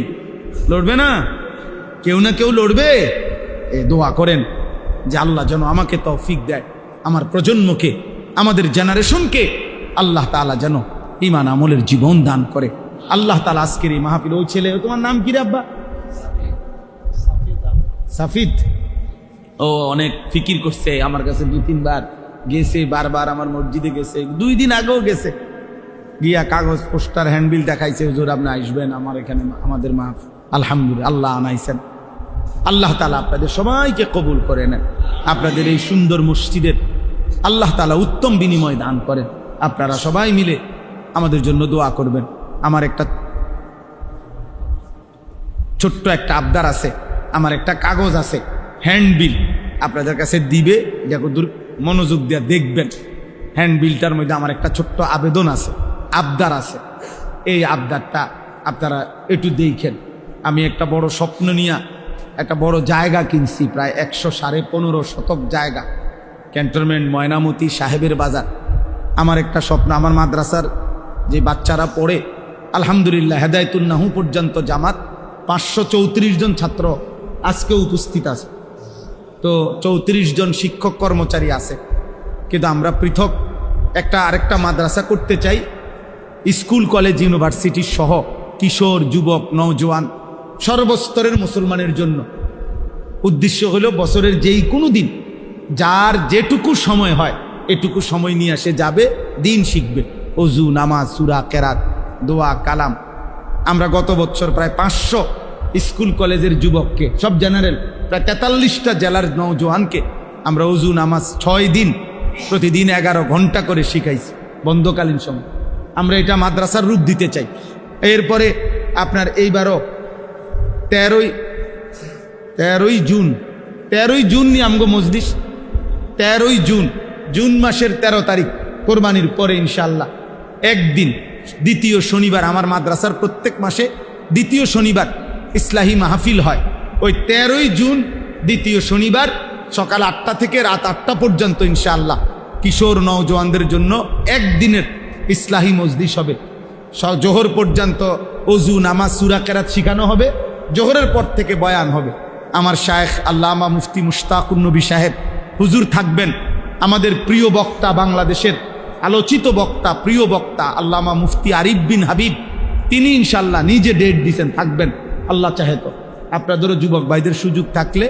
লড়বে না? কেউ না কেউ লড়বে। দোয়া করেন যে আল্লাহ যেন আমাকে তৌফিক দেয়, আমার প্রজন্মকে, আমাদের জেনারেশনকে আল্লাহ তাআলা যেন ঈমান আমলের জীবন দান করে। আল্লাহ তাআলা আজকের এই মাহফিল, ওই ছেলে, তোমার নাম কি রে আব্বা? সাফিদ। ও অনেক ফিকির করছে, আমার কাছে 2-3 বার গেছে, বারবার আমার মসজিদে গেছে, 2 দিন আগেও গেছে, গিয়া কাগজ, পোস্টার, হ্যান্ডবিল দেখাইছে, হুজুর আপনি আসবেন আমার এখানে, আমাদের মাহফিল। আলহামদুলিল্লাহ, আল্লাহ আনাইছেন। আল্লাহ তাআলা আপনাদের সবাইকে কবুল করে নেন। আপনাদের এই সুন্দর মসজিদের আল্লাহ তাআলা উত্তম বিনিময় দান করেন। আপনারা সবাই মিলে আমাদের জন্য দোয়া করবেন। আমার একটা ছোট্ট একটা আবদার আছে, আমার একটা কাগজ আছে, হ্যান্ডবিল আপনাদের কাছে দিবে, এটা দূর মনোযোগ দিয়ে দেখবেন। হ্যান্ডবিলটার মধ্যে আমার একটা ছোট্ট আবেদন আছে, আবদার আছে। এই আবদারটা আপনারা একটু দেখেন। আমি একটা বড় স্বপ্ন নিয়ে একটা বড় জায়গা কিনছি, প্রায় 115 শতক জায়গা, ক্যান্টনমেন্ট, ময়নামতি, সাহেবের বাজার। আমার একটা স্বপ্ন, আমার মাদ্রাসার যে বাচ্চারা পড়ে, আলহামদুলিল্লাহ হেদায়েতুন নাহু পর্যন্ত জামাত 534 জন ছাত্র আজকে উপস্থিত আছে। তো 34 জন শিক্ষক কর্মচারী আছে, কিন্তু আমরা পৃথক আরেকটা মাদ্রাসা করতে চাই, স্কুল, কলেজ, ইউনিভার্সিটি সহ কিশোর, যুবক, নওজোয়ান, সর্বস্তরের মুসলমানের জন্য। উদ্দেশ্য হলো বছরের যেই কোনো দিন যার যেটুকু সময় হয় এটুকু সময় নিয়ে সে যাবে, দিন শিখবে, ওযু, নামাজ, সূরা, কেরাত, দোয়া, কালাম। আমরা গত বছর প্রায় 500 স্কুল কলেজের যুবককে, সব জেনারেল, প্রায় 43টা জেলার নওজোয়ানকে আমরা ওযু, নামাজ 6 দিন প্রতিদিন 11 ঘন্টা করে শিখাইছি বন্ধকালীন সময়। আমরা এটা মাদ্রাসার রূপ দিতে চাই। এরপরে আপনার এইবারও 13ই জুন নিয়ে আমগো মজলিস। 13ই জুন মাসের 13 তারিখ, কোরবানির পরে ইনশাআল্লাহ একদিন, দ্বিতীয় শনিবার, আমার মাদ্রাসার প্রত্যেক মাসে দ্বিতীয় শনিবার ইসলাহি মাহফিল হয়। ওই 13ই জুন দ্বিতীয় শনিবার সকাল 8টা থেকে রাত 8টা পর্যন্ত ইনশাআল্লাহ কিশোর নওজোয়ানদের জন্য একদিনের ইসলাহি মজলিস হবে। জোহর পর্যন্ত ওযু, নামাজ, সূরা, কেরাত শিখানো হবে। জোহরের পর থেকে বয়ান হবে। আমার শায়েখ আল্লামা মুফতি মুশতাকুন নবী সাহেব হুজুর থাকবেন। আমাদের প্রিয় বক্তা, বাংলাদেশের আলোচিত বক্তা, প্রিয় বক্তা আল্লামা মুফতি আরিফ বিন হাবিব, তিনি ইনশাআল্লাহ নিজে ডেট দিয়েছেন, থাকবেন। আল্লাহ চাহে তো আপনাদেরও যুবক ভাইদের সুযোগ থাকলে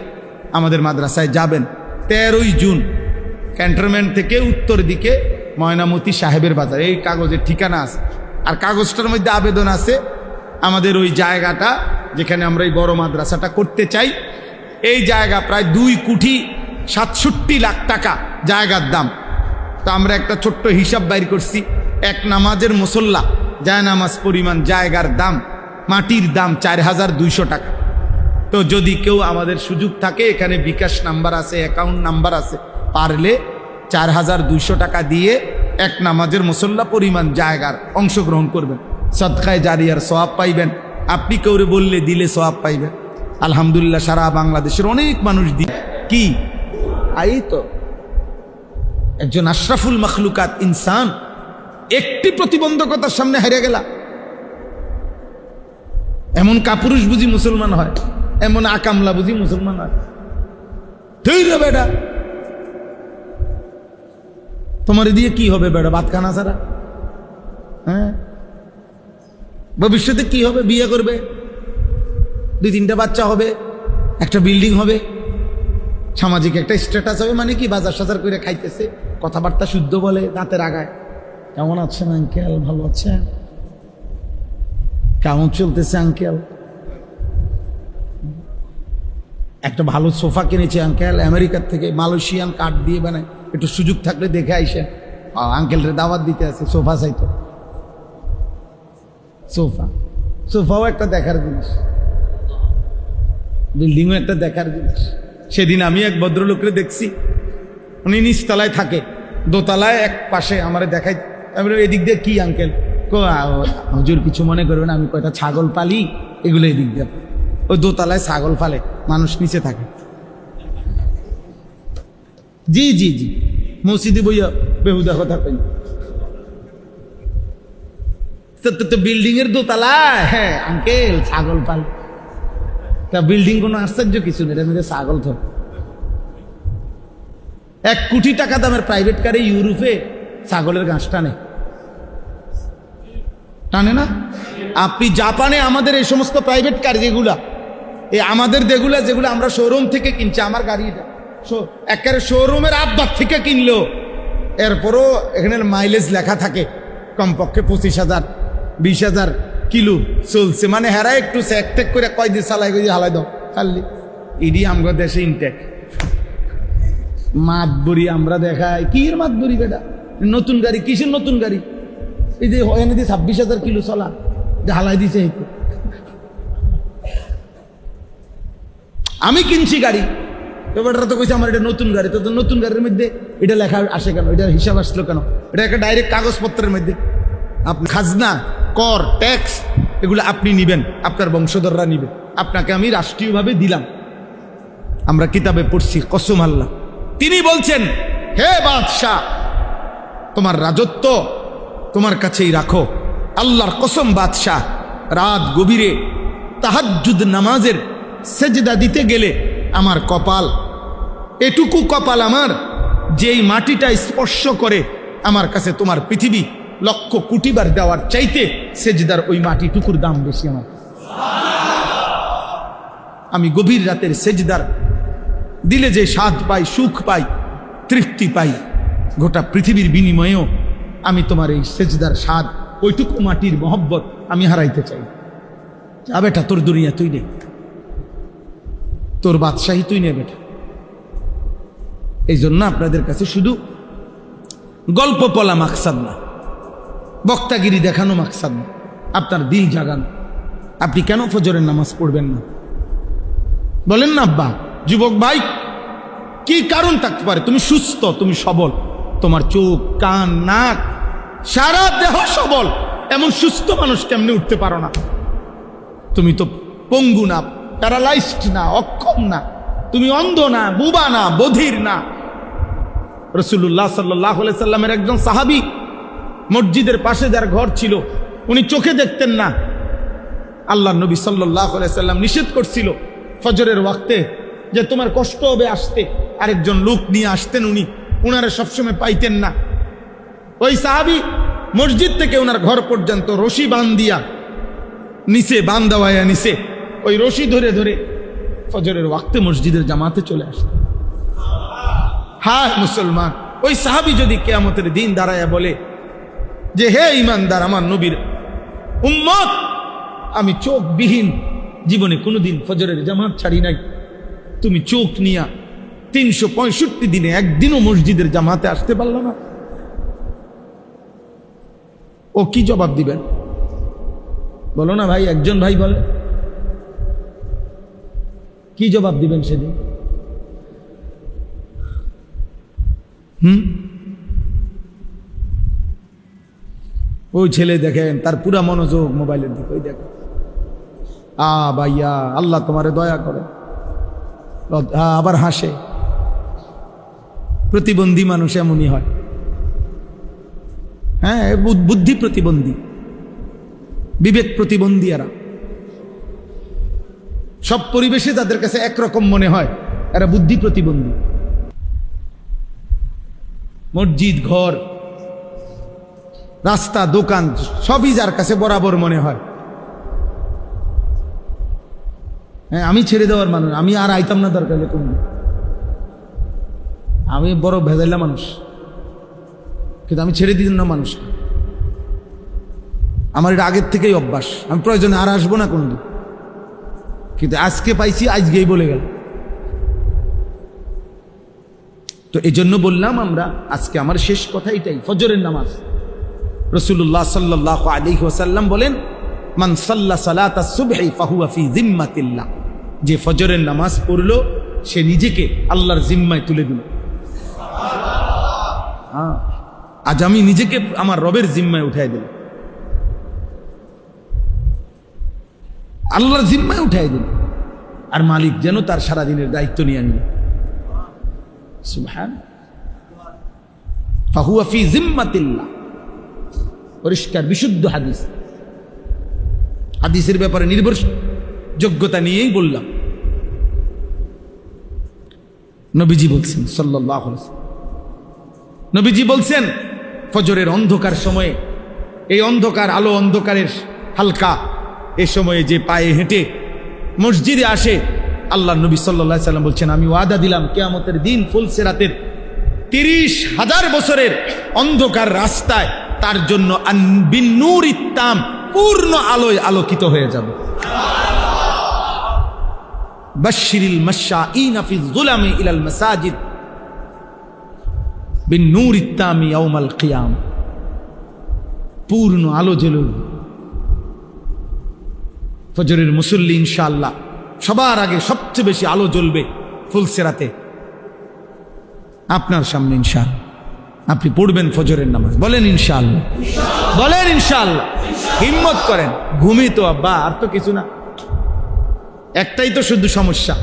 আমাদের মাদ্রাসায় যাবেন। 13ই জুন ক্যান্টনমেন্ট থেকে উত্তর দিকে ময়নামতি সাহেবের বাজার, এই কাগজের ঠিকানা আছে। আর কাগজটার মধ্যে আবেদন আছে আমাদের ওই জায়গাটা যেখানে আমরা এই বড় মাদ্রাসাটা করতে চাই, এই জায়গা প্রায় 2,67,00,000 টাকা জায়গার দাম। তো আমরা একটা ছোট্ট হিসাব বাইর করছি, এক নামাজের মুসল্লা যায় নামাজ পরিমাণ জায়গার দাম, মাটির দাম 4,200 টাকা। তো যদি কেউ আমাদের সুযোগ থাকে, এখানে বিকাশ নাম্বার আছে, অ্যাকাউন্ট নাম্বার আছে, পারলে 4,200 টাকা দিয়ে এক নামাজের মুসল্লা পরিমাণ জায়গার অংশগ্রহণ করবেন, সদকায়ে জারিয়ার সওয়াব পাইবেন। আপনি কেউরে বললে দিলে সওয়াব পাইবেন। আলহামদুলিল্লাহ সারা বাংলাদেশের অনেক মানুষ দিয়ে কি এই তো একজন আশরাফুল মখলুকাত ইনসান একটি প্রতিবন্ধকতার সামনে হেরে গেলা। এমন কাপুরুষ বুঝি মুসলমান হয়, এমন আকামলা বুঝি মুসলমান হয়? ঠিক রে বেটা, তোমার দিয়ে কি হবে বেটা? ভাত খানা ছাড়া? হ্যাঁ, ভবিষ্যতে কি হবে? বিয়ে করবে, 2-3টা বাচ্চা হবে, একটা বিল্ডিং হবে, সামাজিক একটা স্ট্যাটাস হবে। মানে কি? বাজার সাজার করে খাইতেছে, কথাবার্তা শুদ্ধ বলে, দাঁতের আগায়। কেমন আছেন আঙ্কেল? ভালো আছেন? কেমন চলতেছে আঙ্কেল? একটা ভালো সোফা কিনেছে আঙ্কেল, আমেরিকার থেকে, মালয়েশিয়ান কাঠ দিয়ে বানায়, একটু সুযোগ থাকলে দেখে আইসেন। আঙ্কেলরে দাওয়াত দিতে আছে, সোফা চাইতো। সোফাও একটা দেখার জিনিস, বিল্ডিংও একটা দেখার জিনিস। সেদিন আমি এক ভদ্রলোকরে দেখছি, উনি নিচতলায় থাকে, দোতলায় এক পাশে আমারে দেখাই। আমি এদিক দিয়ে কি আঙ্কেল? হুজুর কিছু মনে করবেন, আমি কয়টা ছাগল পালি, এগুলো এদিক দিয়ে। ওই দোতলায় ছাগল ফালে, মানুষ নিচে থাকে। জি জি জি, মসজিদে বইয়া বেহুদা কথা কই। তো বিল্ডিং এর দোতলায়, হ্যাঁ আঙ্কেল ছাগল পাল। তা বিল্ডিং কোনো আশ্চর্য কিছু নেই, এর মধ্যে ছাগল তো। 1 কোটি টাকা দামের প্রাইভেট কারে ইউরোপে ছাগলের ঘাস টানে না? আপনি জাপানে আমাদের এই সমস্ত প্রাইভেট কার যেগুলা, আমাদের যেগুলো আমরা শোরুম থেকে কিনছি, আমার গাড়িটা একেবারে শোরুমের আব্বার থেকে কিনলো, এরপরও এখানে মাইলেজ লেখা থাকে কমপক্ষে 25,000 20,000 কিলো চলছে। মানে হেরা একটু চেক করে কয় দিয়ে চালাই হালাই দাও খালি। ইডি আমগো দেশে ইনটেক মাতবুরি আমরা দেখাই। কি এর মাতবুরি বেটা? নতুন গাড়ি, কিসের নতুন গাড়ি? এই যে এনে দিয়ে 26,000 কিলো চলা, যে হালাই দিছে। আমি কিনছি গাড়ি, এবারটা তো কইছে আমার এটা নতুন গাড়ি। তো নতুন গাড়ির মধ্যে এটা লেখা আসে কেন? এটার হিসাব আসলো কেন? এটা একটা ডাইরেক্ট কাগজপত্রের মধ্যে। আপনি খাজনা, কর, ট্যাক্স এগুলো আপনি নিবেন, আপনার বংশধররা নিবে, আপনাকে আমি রাষ্ট্রীয়ভাবে দিলাম। আমরা কিতাবে পড়ছি, কসম আল্লাহ। তিনি বলছেন, হে বাদশাহ, তোমার রাজত্ব তোমার কাছেই রাখো। আল্লাহর কসম বাদশাহ, রাত গভীরে তাহাজ্জুদ নামাজের সেজদা দিতে গেলে আমার কপাল, এটুকু কপাল আমার, যেই মাটিটা স্পর্শ করে আমার কাছে তোমার পৃথিবী 1,00,00,000 বার দেওয়ার চাইতে সেজদার ওই মাটিটুকুর দাম বেশি আমার। আমি গভীর রাতের সেজদার দিলে যে স্বাদ পাই, সুখ পাই, তৃপ্তি পাই, গোটা পৃথিবীর বিনিময়েও আমি তোমার এই সেজদার স্বাদ, ওইটুকু মাটির মহব্বত আমি হারাইতে চাই। যা বেটা, তোর দুনিয়া তুই নে, তোর বাদশাহী তুই নে বেটা। এই জন্য আপনাদের কাছে শুধু গল্প বলা মাকসাদ না, বক্তাগিরি দেখানো মাকসাদ না, আপনার দিল জাগানো। আপনি কেন ফজরের নামাজ পড়বেন না? বলেন না আব্বা, যুবক ভাই, কি কারণ থাকতে পারে? তুমি সুস্থ, তুমি সবল, তোমার চোখ, কান, নাক, সারা দেহ সবল, এমন সুস্থ মানুষ কেমনে উঠতে পারো না? তুমি তো পঙ্গু না, প্যারালাইজড না, অক্ষম না, তুমি অন্ধ না, বুবা না, বধির না। রাসূলুল্লাহ সাল্লাল্লাহু আলাইহি সাল্লামের একজন সাহাবী, মসজিদের পাশে যার ঘর ছিল, উনি চোখে দেখতেন না। আল্লাহর নবী সাল্লাল্লাহু আলাইহি সাল্লাম নিষেধ করছিল ফজরের ওয়াক্তে যে তোমার কষ্ট হবে আসতে। আরেকজন লোক নিয়ে আসতেন, উনারা সবসময় পাইতেন না। ওই সাহাবী মসজিদ থেকে ওনার ঘর পর্যন্ত রশি বান্ধিয়া নিচে, বান্দাওয়ায়া নিচে, ওই রশি ধরে ধরে ফজরের ওয়াক্তে মসজিদের জামাতে চলে আসতেন। হ্যাঁ মুসলমান, ওই সাহাবী যদি কিয়ামতের দিন দাঁড়ায়া বলে যে হে ঈমানদার, আমার নবীর উম্মত, আমি চোখবিহীন জীবনে কোনোদিন ফজরের জামাত ছাড়ি নাই। তুমি চোখ নিয়া 365 দিনে একদিনও মসজিদের জামাতে আসতে পারল না, ও কি জবাব দিবেন বলো না ভাই? একজন ভাই বলে, কি জবাব দিবেন সেদিন? ওই ছেলে দেখেন তার পুরা মনোযোগ মোবাইলের দিকে, ওই দেখেন। ভাইয়া আল্লাহ তোমারে দয়া করে, আবার হাসে। প্রতিবন্ধী মানুষ এমনই হয়। হ্যাঁ, বুদ্ধি প্রতিবন্ধী, বিবেক প্রতিবন্ধী। এরা সব পরিবেশে তাদের কাছে একরকম মনে হয়, এরা বুদ্ধি প্রতিবন্ধী। মসজিদ, ঘর, রাস্তা, দোকান সবই যার কাছে বরাবর মনে হয়। হ্যাঁ, আমি ছেড়ে দেওয়ার মানুষ, আমি আর আইতাম না দরকার হলে কোন, আমি বড় ভেজাইলা মানুষ, কিন্তু আমি ছেড়ে দিতাম না মানুষ। আমার এটা আগের থেকেই অভ্যাস, আমি প্রয়োজনে আর আসবো না কোনদিন, কিন্তু আজকে পাইছি, আজকেই বলে গেল। তো এই জন্য বললাম আমরা আজকে, আমার শেষ কথা এটাই, ফজরের নামাজ। রাসূলুল্লাহ সাল্লাল্লাহু আলাইহি ওয়াসাল্লাম বলেন, মান সাল্লা সালাতাস সুবহি ফাহুয়া ফি জিম্মাতিল্লাহ, যে ফজরের নামাজ পড়লো সে নিজেকে আল্লাহর জিম্মায় তুলে দিল। আজ আমি নিজেকে আমার রবের জিম্মায় উঠাই দিল, আল্লাহর জিম্মায় উঠাই দিল, আর মালিক যেন তার সারাদিনের দায়িত্ব নিয়ে নিল। সুবহান, ফাহুয়া ফি জিম্মাতিল্লাহ, পরিষ্কার বিশুদ্ধ হাদিস। হাদিসের ব্যাপারে নির্ভরযোগ্যতা নিয়েই বললাম। নবীজি বলছেন সাল্লাল্লাহু আলাইহি ওয়াসাল্লাম, নবীজি বলছেন ফজরের অন্ধকার সময়ে, এই অন্ধকার, আলো অন্ধকারের হালকা এ সময়ে যে পায়ে হেঁটে মসজিদে আসে, আল্লাহ নবী সাল্লাল্লাহু আলাইহি ওয়াসাল্লাম বলছেন, আমি ওয়াদা দিলাম কিয়ামতের দিন ফুলসিরাতের 30,000 বছরের অন্ধকার রাস্তায় তার জন্য বিন্নুরিত তাম, পূর্ণ আলোয় আলোকিত হয়ে যাবে। বাশশিরিল মাশাঈনা ফিয যুলামি ইলাল মাসাজিদ বিন্নুরিত তাম ইয়াউমাল কিয়ামah, পূর্ণ আলো জ্বলবে। ফজরের মুসল্লি ইনশাআল্লাহ সবার আগে সবচেয়ে বেশি আলো জ্বলবে ফুলসিরাতে আপনার সামনে। ইনশাআল্লাহ আপনি পড়বেন ফজরের নামাজ, বলেন ইনশাআল্লাহ, বলেন ইনশাআল্লাহ। হিম্মত করেন। ঘুমি তো আব্বা, আর তো কিছু না, একটাই তো শুধু সমস্যা,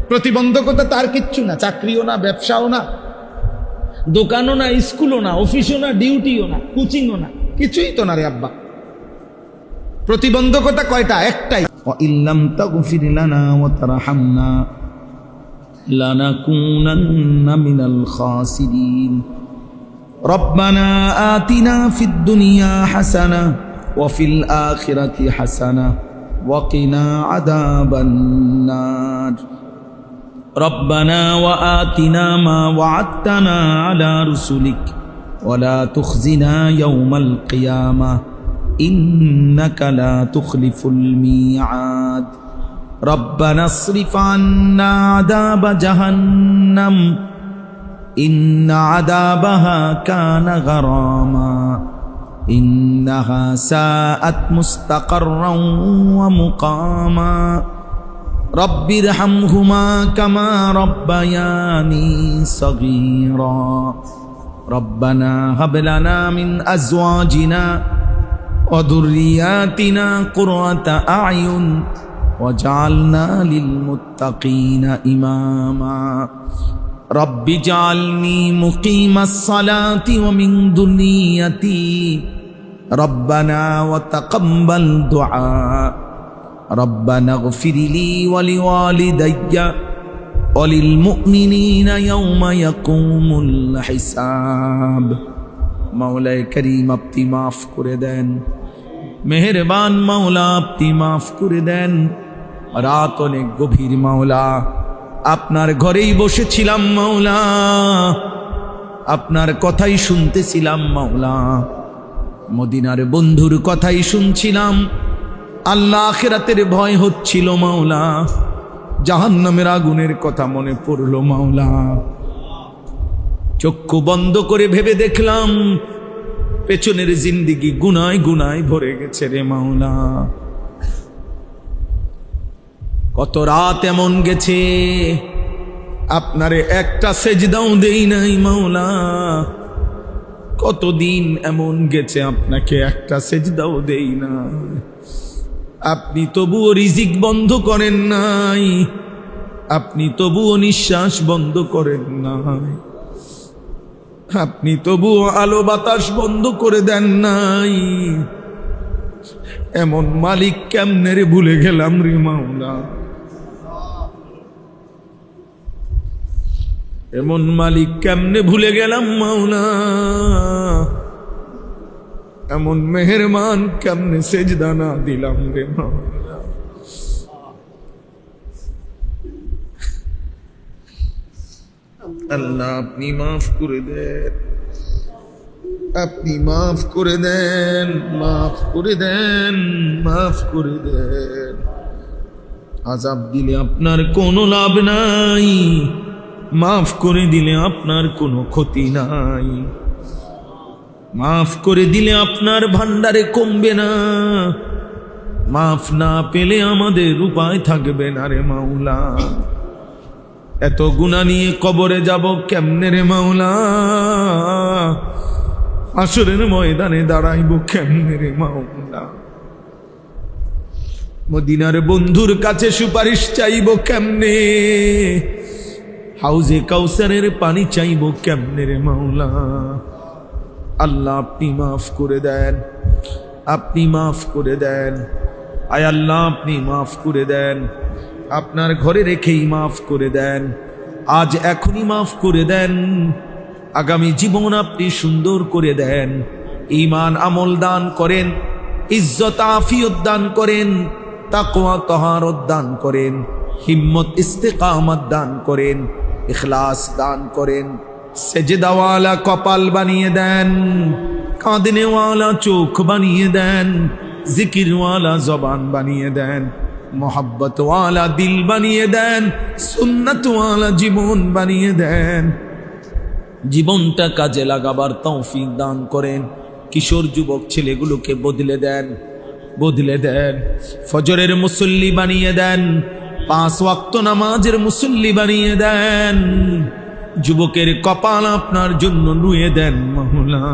প্রতিবন্ধকতা তার কিচ্ছু না, চাকরিও না, ব্যবসাও না, দোকানও না, স্কুলও না, অফিসও না, ডিউটিও না, কোচিংও না, কিছুই তো না রে আব্বা। প্রতিবন্ধকতা কয়টা? একটাই, ওয়া ইল্লাম তাগফির লানা ওয়া তারহামনা লানাকুনান্না মিনাল খাসিরিন। রব্বানা আতিনা ফিদ দুনিয়া হাসানা ওয়া ফিল আখিরাতি হাসানা ওয়া কিনা আযাবান নার। রব্বানা ওয়া আতিনা মা ওয়া'আদতানা আলা রুসুলিক ওয়া লা তুখজিনা ইয়াওমাল কিয়ামাহ ইন্নাকা লা তুখলিফুল মিআদ। ربنا اصرف عنا عذاب جهنم إن عذابها كان غراما إنها ساءت مستقرا ومقاما رب ارحمهما كما ربياني صغيرا ربنا هب لنا من أزواجنا وذرياتنا قرة أعين وجعلنا للمتقين إماما رب اجعلني مقيم الصلاة ومن ذريتي ربنا وتقبل دعاء ربنا اغفر لي ولوالدي وللمؤمنين يوم يقوم الحساب। مولاي كريم আপনি মাফ করে দেন, মেহেরবান মাওলা আপনি মাফ করে দেন। রাত অনেক গভীর মাওলা, আপনার ঘরেই বসেছিলাম মাওলা, আপনার কথাই শুনতেছিলাম মাওলা। মদিনার বন্ধুর কথাই শুনছিলাম, আল্লাহ আখিরাতের ভয় হচ্ছিল মাওলা, জাহান্নামের আগুনের কথা মনে পড়লো মাওলা। চক্ষু বন্ধ করে ভেবে দেখলাম পেছনের জিন্দিগি গুনায় গুনায় ভরে গেছে রে মাওলা। কত রাত এমন গেছে আপনারে একটা সেজদাও দেই নাই মাওলা, কতদিন এমন গেছে আপনাকে একটা সেজদাও দেই না। আপনি তবুও রিজিক বন্ধ করেন নাই, আপনি তবুও নিঃশ্বাস বন্ধ করেন নাই, আপনি তবুও আলো বাতাস বন্ধ করে দেন নাই। এমন মালিক কেমনে রে ভুলে গেলাম রে মাওলা, এমন মালিক কেমনে ভুলে গেলাম মাওলা, এমন মেহেরমান কেমনে সেজদা না দিলাম রে মাওলা। আল্লাহ আপনি মাফ করে দেন, আপনি মাফ করে দেন, মাফ করে দেন, মাফ করে দেন। আযাব দিলে আপনার কোনো লাভ নাই, মাফ করে দিলে আপনার কোনো ক্ষতি নাই, মাফ করে দিলে আপনার ভান্ডারে কমবে না, মাফ না পেলে আমাদের উপায় থাকবে না রে মাওলা। এত গুনাহ নিয়ে কবরে যাব কেমনে রে মাওলা, হাসরের ময়দানে দাঁড়াইব কেমনে রে মাওলা, মদিনার বন্ধুর কাছে সুপারিশ চাইব কেমনে, হাউজে কাউসারের পানি চাইব কেমনে রে মাওলা। আল্লাহ আপনি মাফ করে দেন, আপনি মাফ করে দেন, আয় আল্লাহ আপনি মাফ করে দেন, আপনার ঘরে রেখেই মাফ করে দেন, আজ এখনই মাফ করে দেন, আগামী জীবন আপনি সুন্দর করে দেন, ঈমান আমল দান করেন, ইজ্জত আফিয়ত দান করেন, তাকওয়া তাহারত দান করেন, হিম্মত ইস্তেকামত দান করেন, ইখলাস দান করেন, সেজদাওয়ালা কপাল বানিয়ে দেন, কাঁদনেওয়ালা চোখ বানিয়ে দেন, জিকিরওয়ালা জবান বানিয়ে দেন, মোহাব্বতওয়ালা দিল বানিয়ে দেন, সুন্নতওয়ালা জীবন বানিয়ে দেন, জীবনটা কাজে লাগাবার তৌফিক দান করেন, কিশোর যুবক ছেলেগুলোকে বদলে দেন, বদলে দেন, ফজরের মুসল্লি বানিয়ে দেন, 5 ওয়াক্ত নামাজের মুসল্লি বানিয়ে দেন, যুবকের কপাল আপনার জন্য নুয়ে দেন মাওলা,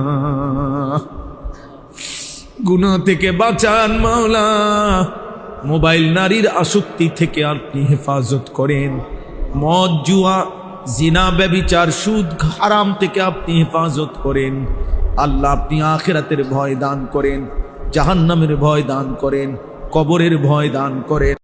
গুনাহ থেকে বাঁচান মাওলা, মোবাইল নারীর আসক্তি থেকে আপনি হেফাজত করেন, মদ জুয়া জিনা ব্যভিচার সুদ হারাম থেকে আপনি হেফাজত করেন। আল্লাহ আপনি আখিরাতের ভয় দান করেন, জাহান্নামের ভয় দান করেন, কবরের ভয় দান করেন।